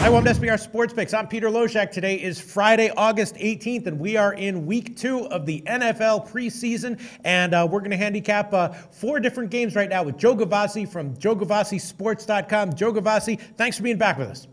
Hi, welcome to SBR Sports Picks. I'm Peter Loshak. Today is Friday, August 18th, and we are in week 2 of the NFL preseason. And we're going to handicap 4 different games right now with Joe Gavazzi from JoeGavazziSports.com. Joe Gavazzi, thanks for being back with us.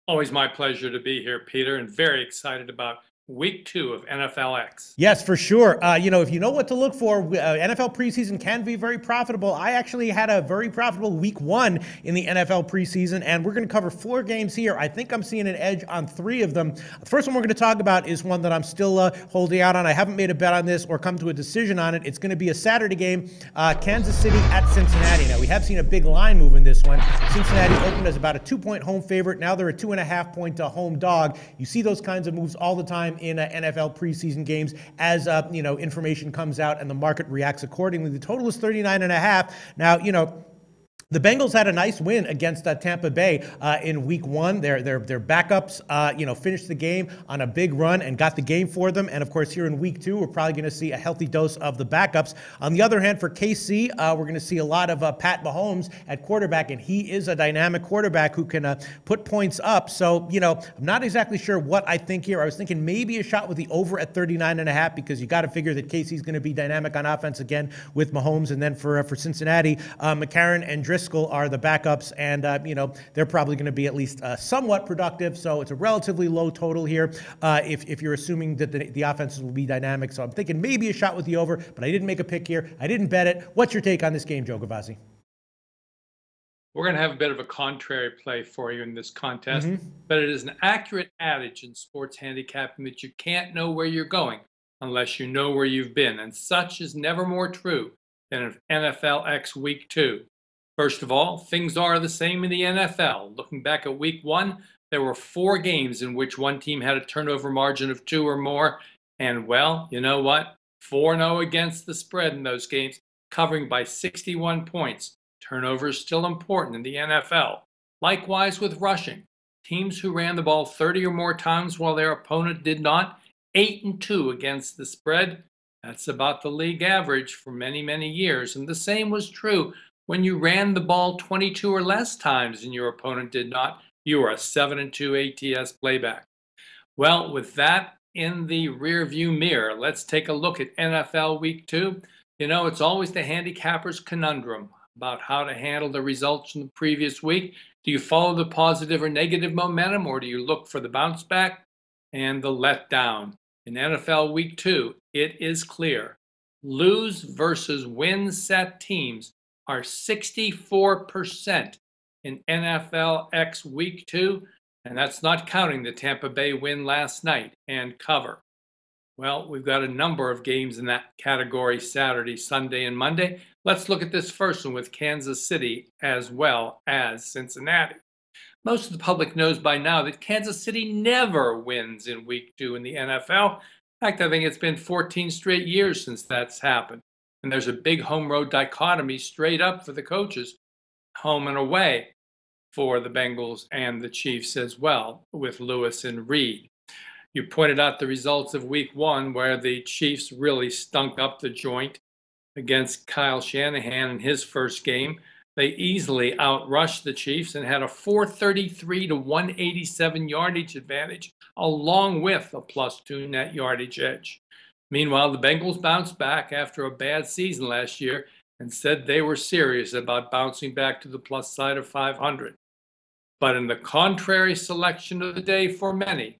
Always my pleasure to be here, Peter, and very excited about week 2 of NFLX. Yes, for sure. If you know what to look for, NFL preseason can be very profitable. I actually had a very profitable week 1 in the NFL preseason, and we're going to cover 4 games here. I think I'm seeing an edge on 3 of them. The first one we're going to talk about is one that I'm still holding out on. I haven't made a bet on this or come to a decision on it. It's going to be a Saturday game, Kansas City at Cincinnati. Now, we have seen a big line move in this one. Cincinnati opened as about a 2-point home favorite. Now they're a 2.5-point home dog. You see those kinds of moves all the time in NFL preseason games as information comes out and the market reacts accordingly. The total is 39.5. Now, the Bengals had a nice win against Tampa Bay in week 1. Their backups, finished the game on a big run and got the game for them. And of course, here in week 2, we're probably going to see a healthy dose of the backups. On the other hand, for KC, we're going to see a lot of Pat Mahomes at quarterback, and he is a dynamic quarterback who can put points up. So, I'm not exactly sure what I think here. I was thinking maybe a shot with the over at 39.5 because you got to figure that KC's going to be dynamic on offense again with Mahomes. And then for Cincinnati, McCarron and Driscoll are the backups, and they're probably going to be at least somewhat productive. So it's a relatively low total here if you're assuming that the offenses will be dynamic. So I'm thinking maybe a shot with the over, but I didn't make a pick here. I didn't bet it. What's your take on this game, Joe Gavazzi? We're going to have a bit of a contrary play for you in this contest, but it is an accurate adage in sports handicapping that you can't know where you're going unless you know where you've been, and such is never more true than in NFLX Week 2. First of all, things are the same in the NFL. Looking back at week 1, there were 4 games in which one team had a turnover margin of 2 or more. And well, you know what? 4-0 against the spread in those games, covering by 61 points. Turnover is still important in the NFL. Likewise with rushing. Teams who ran the ball 30 or more times while their opponent did not, 8-2 against the spread. That's about the league average for many, many years. And the same was true when you ran the ball 22 or less times and your opponent did not. You were a 7-2 ATS playback. Well, with that in the rearview mirror, let's take a look at NFL Week 2. It's always the handicapper's conundrum about how to handle the results from the previous week. Do you follow the positive or negative momentum, or do you look for the bounce back and the letdown? In NFL Week 2, it is clear. Lose versus win set teams are 64% in NFLX Week 2, and that's not counting the Tampa Bay win last night and cover. Well, we've got a number of games in that category Saturday, Sunday, and Monday. Let's look at this first one with Kansas City as well as Cincinnati. Most of the public knows by now that Kansas City never wins in Week 2 in the NFL. In fact, I think it's been 14 straight years since that's happened. And there's a big home-road dichotomy straight up for the coaches, home and away for the Bengals and the Chiefs as well, with Lewis and Reed. You pointed out the results of Week 1, where the Chiefs really stunk up the joint against Kyle Shanahan in his first game. They easily outrushed the Chiefs and had a 433 to 187 yardage advantage, along with a +2 net yardage edge. Meanwhile, the Bengals bounced back after a bad season last year and said they were serious about bouncing back to the plus side of 500. But in the contrary selection of the day for many,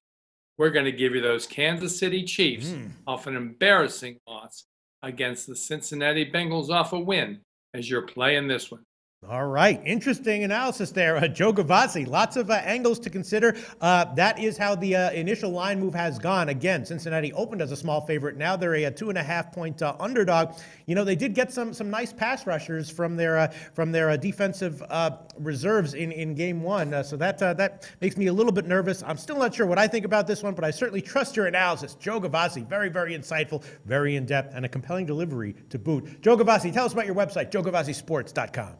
we're going to give you those Kansas City Chiefs off an embarrassing loss against the Cincinnati Bengals off a win as your play in this one. All right. Interesting analysis there. Joe Gavazzi, lots of angles to consider. That is how the initial line move has gone. Again, Cincinnati opened as a small favorite. Now they're a 2.5-point underdog. They did get some nice pass rushers from their defensive reserves in game 1. So that makes me a little bit nervous. I'm still not sure what I think about this one, but I certainly trust your analysis. Joe Gavazzi, very, very insightful, very in-depth, and a compelling delivery to boot. Joe Gavazzi, tell us about your website, JoeGavazziSports.com.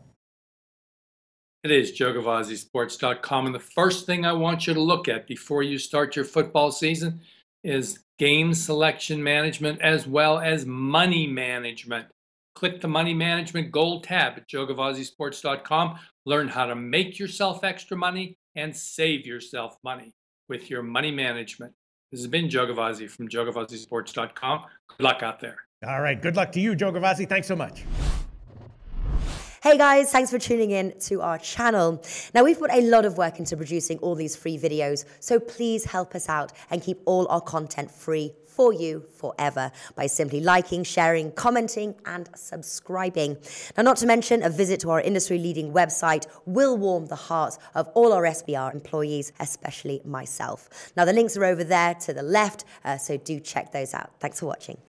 It is JoeGavazziSports.com. And the first thing I want you to look at before you start your football season is game selection management as well as money management. Click the Money Management Gold tab at joegavazzisports.com. Learn how to make yourself extra money and save yourself money with your money management. This has been Joe Gavazzi from joegavazzisports.com. Good luck out there. All right. Good luck to you, Joe Gavazzi. Thanks so much. Hey guys, thanks for tuning in to our channel. Now, we've put a lot of work into producing all these free videos, so please help us out and keep all our content free for you forever by simply liking, sharing, commenting, and subscribing. Now, not to mention, a visit to our industry-leading website will warm the hearts of all our SBR employees, especially myself. Now, the links are over there to the left, so do check those out. Thanks for watching.